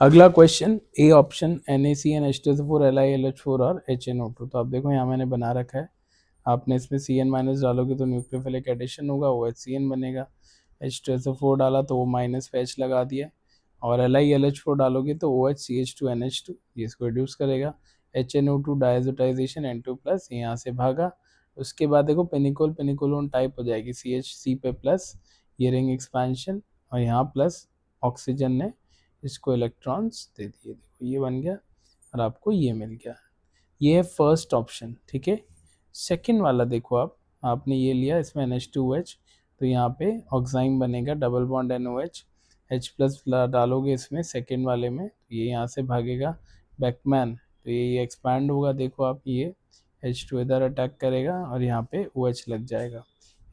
अगला question, A option NaCN H2SO4 LiLH4 और HNO2। तो आप देखो यहाँ मैंने बना रखा है, आपने इसमें CN माइनस डालोगे तो न्यूक्लियोफिलिक एडिशन होगा, OHCN बनेगा। H2SO4 डाला तो वो माइनस पे H लगा दिया, और LiLH4 डालोगे तो OHCH2NH2 ये इसको रिड्यूस करेगा। HNO2 डायजोटाइजेशन N2 प्लस यहाँ से भागा। उसके बाद देखो पेनिकोल पेनिकोलोन टाइप हो जाएगी, CH3 पे प्लस, ये रिंग एक्सपेंशन, और यहाँ प्लस ऑक्सीजन ने इसको इलेक्ट्रॉन्स दे दिए, देखो ये बन गया और आपको ये मिल गया। ये है फर्स्ट ऑप्शन, ठीक है। सेकंड वाला देखो आप, आपने ये लिया, इसमें NH2OH, तो यहाँ पे ऑक्साइम बनेगा, double bond NOH, H plus डालोगे इसमें सेकंड वाले में, तो ये यहाँ से भागेगा बैकमैन, तो ये एक्सपैंड होगा, देखो आप ये H2 इधर अटैक करेगा और यहाँ पे OH लग जाएगा,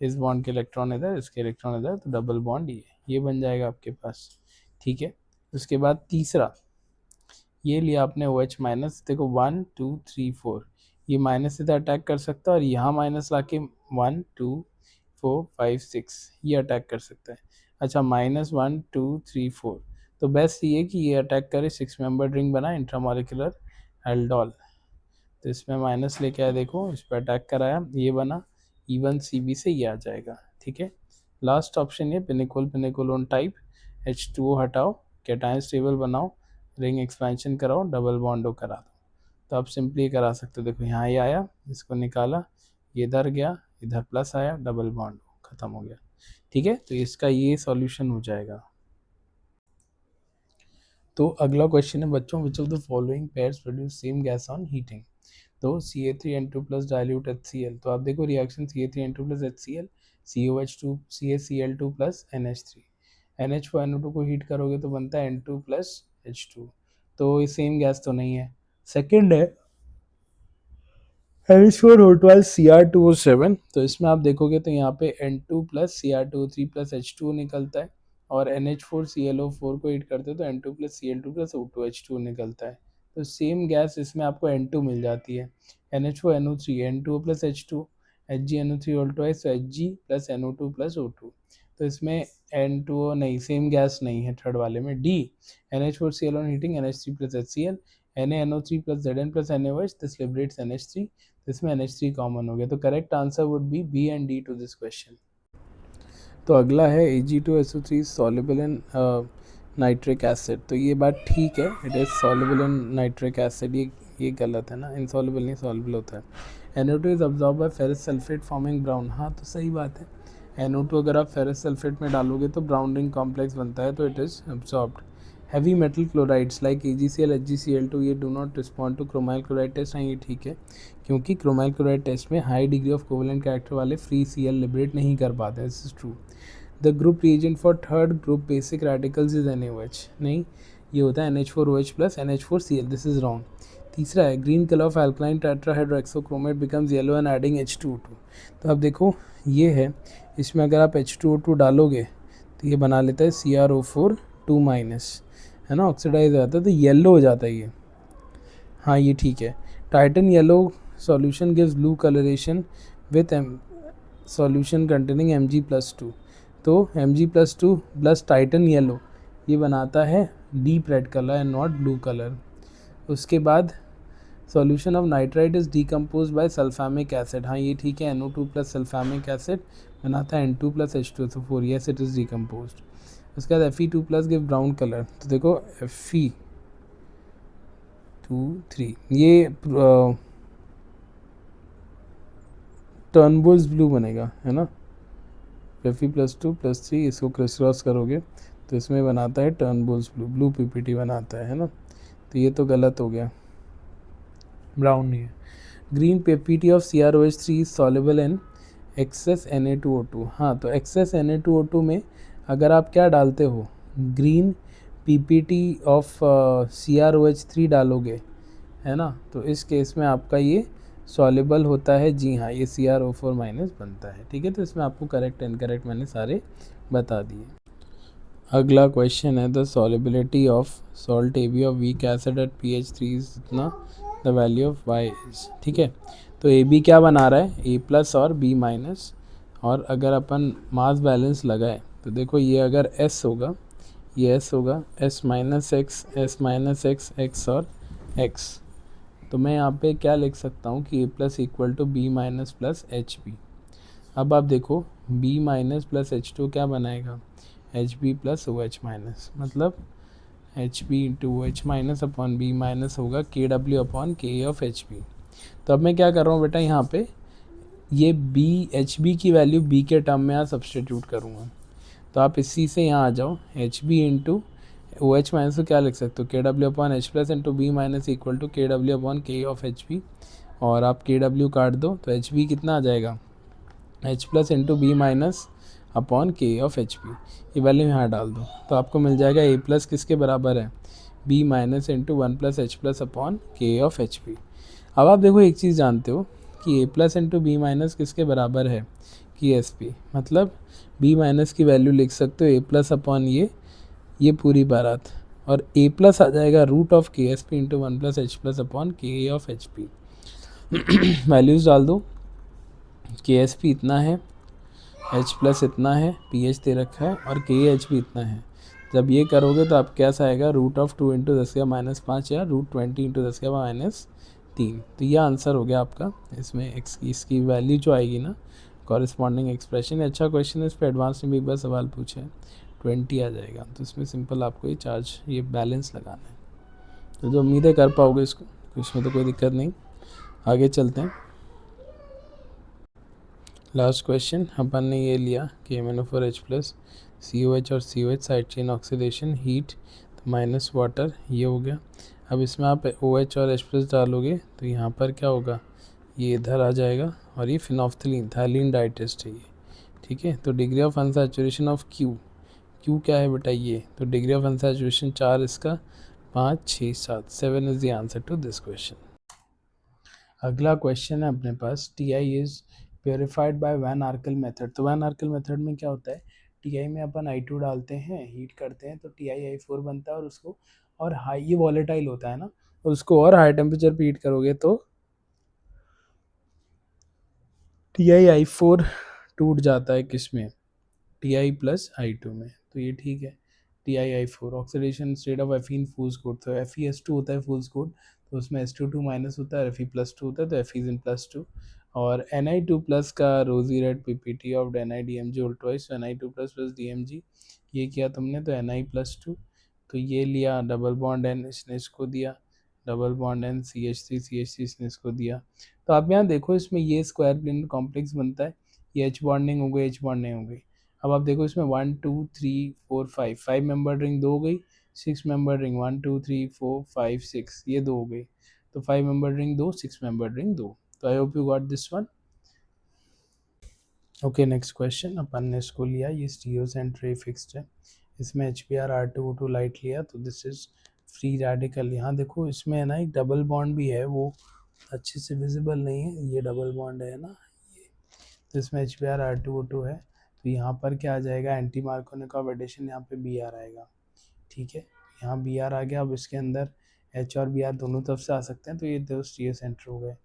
इस बॉन्ड के इलेक्ट्रॉन इधर, इसके इलेक्ट्रॉन इधर, तो डबल बॉन्ड ये बन जाएगा आपके पास, ठीक है। उसके बाद तीसरा, ये लिया आपने OH माइनस, देखो 1 2 3 4, ये माइनस इधर अटैक कर सकता है, और यहाँ माइनस ला के 1 2 4 5 6 ये अटैक कर सकता है। अच्छा, -1 2 3 4, तो बेस्ट ये कि ये अटैक करे, 6 मेंबर रिंग बना इंट्रामोलिकुलर एल्डोल, तो इसमें माइनस लेके आया, देखो इस पर अटैक कराया, ये बना E1 CB से ये आ जाएगा, ठीक है। लास्ट ऑप्शन ये पिनिकोल पिनिकोलोन टाइप, H2O हटाओ, कैटायन स्टेबल बनाओ, रिंग एक्सपेंशन कराओ, डबल बॉन्डो करा दो, तो आप सिंपली करा सकते हो। देखो यहाँ ये आया, इसको निकाला, ये इधर गया, इधर प्लस आया, डबल बॉन्ड खत्म हो गया, ठीक है। तो इसका ये सॉल्यूशन हो जाएगा। तो अगला क्वेश्चन है बच्चों, which of the following pairs produce same gas on heating. तो CA3N2 प्लस डाइल्यूट HCl, तो आप देखो reaction CA3N2 plus HCl, COH2 CaCl2 plus NH3, NH4NO2 को हीट करोगे तो बनता है N2 प्लस H2, तो ये सेम गैस तो नहीं है। सेकंड है NH4O12 Cr2O7, तो इसमें आप देखोगे तो यहाँ पे N2 plus Cr2O3 plus H2O निकलता है, और NH4ClO4 को हीट करते हो तो N2 plus Cl2 plus O2H2 निकलता है, तो सेम गैस इसमें आपको N2 मिल जाती है। NH4NO3 N2O plus H2, HgNO3 तो Hg plus NO2 plus O2, तो इसमें N2O नहीं, सेम गैस नहीं है थर्ड वाले में। D NH4Cl heating NH3 plus HCl, NaNO3 plus Zn plus NaOH, this liberates NH3, तो इसमें NH3 कॉमन हो गया, तो correct answer would be B and D to this question. तो अगला है Ag2SO3 soluble in nitric acid, तो ये बात ठीक है, it is soluble in nitric acid, ये गलत है ना, इनसॉल्युबल नहीं, सॉल्युबल होता है। NO2 is absorb by ferrous sulphate forming brown, हाँ तो सही बात है, NO2 अगर आप फेरस सल्फेट में डालोगे तो ब्राउन रिंग कॉम्प्लेक्स बनता है, तो it is absorbed. Heavy metal chlorides like AgCl HgCl2 ये do not respond to chromyl chloride test, हाँ ये ठीक है, क्योंकि क्रोमाइल क्लोराइड टेस्ट में high degree of covalent character वाले फ्री Cl लिबरेट नहीं कर पाते, this is true. The group reagent for third group basic radicals is NaOH, नहीं ये होता है NH4OH plus NH4Cl, this is wrong. तीसरा है green colour of alkaline tetrahydroxochromate becomes yellow and adding H2O2, तो अब देखो ये है, इसमें अगर आप H2O2 डालोगे तो ये बना लेता है CrO4 2 माइनस, है ना, ऑक्सीडाइज हो जाता है, तो येलो हो जाता है ये, हाँ ये ठीक है। Titan yellow solution gives blue coloration with solution containing Mg+2, तो Mg+2 प्लस टाइटन येलो ये बनाता है deep red colour and not blue colour. उसके बाद solution of nitrite is decompose by sulphamic acid, हाँ ये ठीक है, NO2 प्लस सल्फामिक एसिड बनाता है N2 plus H2SO4, yes it is decompose. उसके बाद Fe2 plus give brown colour, तो देखो Fe2 3 ये टर्नबुल्स ब्लू बनेगा, है ना, Fe+2 + 3 इसको क्रॉस क्रॉस करोगे तो इसमें बनाता है टर्नबुल्स ब्लू, ब्लू PPT बनाता है ना, तो ये तो गलत हो गया, ब्राउन नहीं है। Green PPT of CrOH3 soluble in excess Na2O2, हाँ तो एक्सेस Na2O2 में अगर आप क्या डालते हो, ग्रीन PPT ऑफ CrOH3 डालोगे, है ना, तो इस केस में आपका ये सॉल्युबल होता है, जी हाँ ये CrO4 माइनस बनता है, ठीक है। तो इसमें आपको करेक्ट इनकरेक्ट मैंने सारे बता दिए। अगला क्वेश्चन है the solubility of salt AB of weak acid at pH 3 is इतना, the value of Y is, ठीक है। तो AB क्या बना रहा है, A प्लस और B माइनस, और अगर अपन मास बैलेंस लगाए तो देखो ये अगर S होगा, ये एस होगा, एस माइनस एक्स एक्स और एक्स। तो मैं यहाँ पे क्या लिख सकता हूँ कि A plus equal to B minus plus H B. अब आप देखो B minus plus H two क्या बनाएगा, H B plus O H minus, मतलब H B into O H minus upon B minus होगा K W upon K of H B. तो अब मैं क्या कर रहा हूँ बेटा, यहाँ पे ये बी एच बी की वैल्यू बी के टर्म में यहाँ सब्सटीट्यूट करूँगा। तो आप इसी से यहाँ आ जाओ, H B into O H minus को क्या लिख सकते हो, K W upon H plus into B minus equal to K W upon K of H B. और आप के डब्ल्यू काट दो तो एच बी कितना आ जाएगा, H plus into B minus upon K of H P. ये वैल्यू यहाँ डाल दो तो आपको मिल जाएगा ए प्लस किसके बराबर है, B minus into one plus H plus upon K of H P. अब आप देखो एक चीज़ जानते हो कि A plus into B minus किसके बराबर है, कि एस पी, मतलब बी माइनस की वैल्यू लिख सकते हो ए प्लस अपॉन ये पूरी बारात, और ए प्लस आ जाएगा रूट ऑफ के S P into one plus H plus upon K of H P. Values डाल दो, के एस पी इतना है, एच प्लस इतना है, पी एच दे रखा है, और के एच भी इतना है। जब ये करोगे तो आप कैसा आएगा, रूट ऑफ 2 इंटू 10⁻⁵ या रूट 20 इंटू 10⁻3। तो ये आंसर हो गया आपका। इसमें इसकी वैल्यू जो आएगी ना, कॉरिस्पॉन्डिंग एक्सप्रेशन। अच्छा क्वेश्चन है, इस पर एडवांस में भी एक बार सवाल पूछे हैं, 20 आ जाएगा। तो इसमें सिंपल आपको ये चार्ज, ये बैलेंस लगाना है। तो जो उम्मीद है कर पाओगे इसको, तो इसमें तो कोई दिक्कत नहीं। आगे चलते हैं। लास्ट क्वेश्चन अपन ने ये लिया कि MnO4H प्लस COH और COH side chain oxidation heat, तो माइनस वाटर, ये हो गया। अब इसमें आप OH और H प्लस डालोगे तो यहाँ पर क्या होगा, ये इधर आ जाएगा, और ये फिनोफ्थलीन थाइलीन डाइटेस्ट है ये, ठीक है। तो degree of unsaturation of Q क्या है बेटा, ये तो डिग्री ऑफ अनसैचुरेशन 4, इसका 5 6 7, 7 is the answer to this question. अगला क्वेश्चन है अपने पास, T I is purified by van Arkel method. तो वैन आर्कल मेथड में क्या होता है, टी आई में अपन I2 डालते हैं, हीट करते हैं, तो टी आई I4 बनता है, और उसको और हाई, ये वॉलेटाइल होता है ना, और उसको और हाई टेम्परेचर पे हीट करोगे तो टी आई I4 टूट जाता है किस में, टी आई प्लस I2 में। तो ये ठीक है, T I I4 oxidation state of Fe in fool's gold, तो FeS2 होता है फूल्स कोड, तो उसमें S22 माइनस होता है, Fe+2 होता है, तो Fe+2। और Na2 प्लस का रोजी रेड PPT ऑफ NiDMG उल्टवाइज, तो Na2 प्लस प्लस DMG, ये किया तुमने तो Na+2। तो ये लिया डबल बॉन्ड N, इसने इसको दिया डबल बॉन्ड N, CH3 इसने इसको दिया। तो आप यहाँ देखो इसमें ये स्क्वायर प्लेन कॉम्प्लेक्स बनता है, ये H बॉन्डिंग हो गई, H बॉन्डिंग हो गई। अब आप देखो इसमें 1 2 3 4 5, 5 मेंबर रिंग 2 हो गई, 6 मेंबर रिंग 1 2 3 4 5 6, ये 2 हो गई। तो 5 मेंबर रिंग 2, 6 मेंबर रिंग 2। तो I hope you got this one. Okay, next question अपन ने इसको लिया, ये स्टीरियो सेंट्री फिक्स्ड है, इसमें HBr R2O2 लाइट लिया, तो दिस इज फ्री रेडिकल। यहाँ देखो इसमें है ना एक डबल बॉन्ड भी है, वो अच्छे से विजिबल नहीं है, ये डबल बॉन्ड है ना ये, तो इसमें HBr R2O2 है। तो यहाँ पर क्या आ जाएगा, एंटी मार्कोनिक ऑफ एडिशन, यहाँ पे Br आएगा, ठीक है। यहाँ Br आ गया। अब इसके अंदर H और Br दोनों तरफ से आ सकते हैं, तो ये दो स्टीरियो सेंटर हो गए।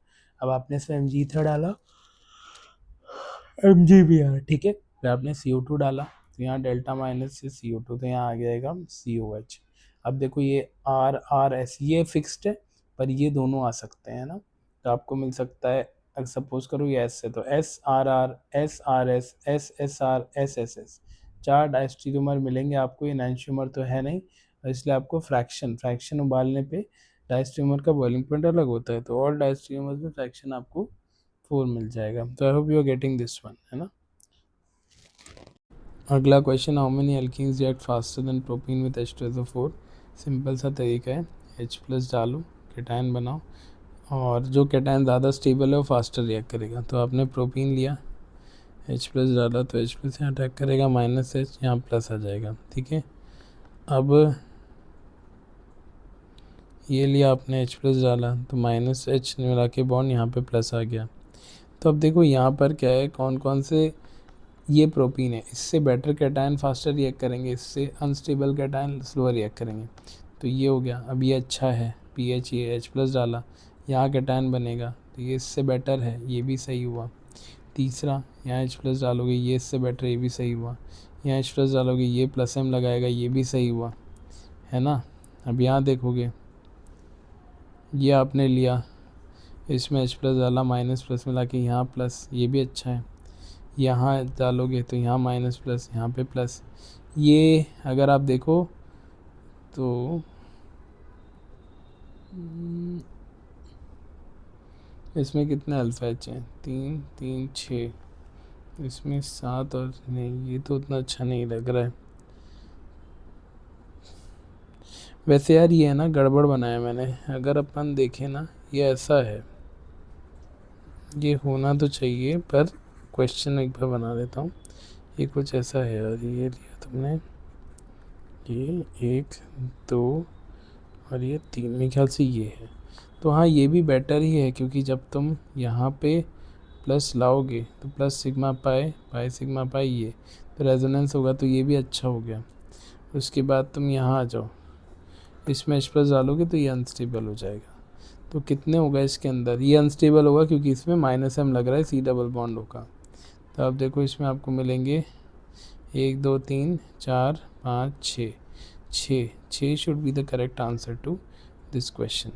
अब आपने इसमें Mg3 डाला, MgBr, ठीक है। फिर आपने CO2 डाला, तो यहाँ डेल्टा माइनस से CO2, तो यहाँ आ जाएगा COH। अब देखो ये RRS ये फिक्स्ड है, पर ये दोनों आ सकते हैं ना, तो आपको मिल सकता है, अगर सपोज करो ये S है तो SRR SRS SSR SSS, 4 diastereomer मिलेंगे आपको। ये एनांशियोमर तो है नहीं, इसलिए आपको फ्रैक्शन उबालने पे डायस्टीरियोमर का बॉइलिंग पॉइंट अलग होता है, तो ऑल डायस्टीरियोमर में फ्रैक्शन आपको 4 मिल जाएगा। तो I hope you are getting this one, है ना। अगला question, how many alkenes react faster than propene with H2SO4। Simple सा तरीका है, H प्लस डालो, केटायन बनाओ, और जो केटायन ज़्यादा स्टेबल है वो फास्टर रिएक्ट करेगा। तो आपने प्रोपीन लिया, H प्लस डाला, तो H प्लस यहाँ अटैक करेगा, माइनस H यहाँ प्लस आ जाएगा, ठीक है। अब ये लिया आपने, H प्लस डाला, तो माइनस H मिला के बॉन्ड यहाँ पे प्लस आ गया। तो अब देखो यहाँ पर क्या है, कौन कौन से, ये प्रोपीन है, इससे बेटर कैटायन फास्टर रिएक्ट करेंगे, इससे अनस्टेबल कैटायन स्लोअर रिएक्ट करेंगे। तो ये हो गया। अब ये अच्छा है, पीएच, ये H प्लस डाला, यहाँ कैटायन बनेगा, तो ये इससे बेटर है, ये भी सही हुआ। तीसरा, यहाँ H प्लस डालोगे, ये इससे बेटर, ये भी सही हुआ। यहाँ H प्लस डालोगे, ये प्लस M लगाएगा, ये भी सही हुआ है ना। अब यहाँ देखोगे, ये आपने लिया, इसमें H प्लस डाला, माइनस प्लस मिला के यहाँ प्लस, ये भी अच्छा है। यहाँ डालोगे तो यहाँ माइनस प्लस, यहाँ पे प्लस। ये अगर आप देखो तो इसमें कितने अल्फ़ा एच हैं, 3 3 6, इसमें 7 और नहीं, ये तो उतना अच्छा नहीं लग रहा है। वैसे यार ये है ना, गड़बड़ बनाया मैंने। अगर अपन देखें ना, ये ऐसा है, ये होना तो चाहिए, पर क्वेश्चन एक बार बना देता हूँ। ये कुछ ऐसा है यार, ये लिया तुमने, ये 1 2 और ये 3, मेरे ख्याल से ये है। तो हाँ, ये भी बेटर ही है, क्योंकि जब तुम यहाँ पे प्लस लाओगे तो plus sigma pi, pi sigma pi, ये तो रेजोनेंस होगा, तो ये भी अच्छा हो गया। उसके बाद तुम यहाँ आ जाओ, इसमें H प्लस डालोगे तो ये अनस्टेबल हो जाएगा। तो कितने होगा इसके अंदर, ये अनस्टेबल होगा क्योंकि इसमें माइनस M लग रहा है, C डबल बॉन्ड होगा। तो अब देखो, इसमें आपको मिलेंगे 1 2 3 4 5 6 6 6 should be the correct answer to this question.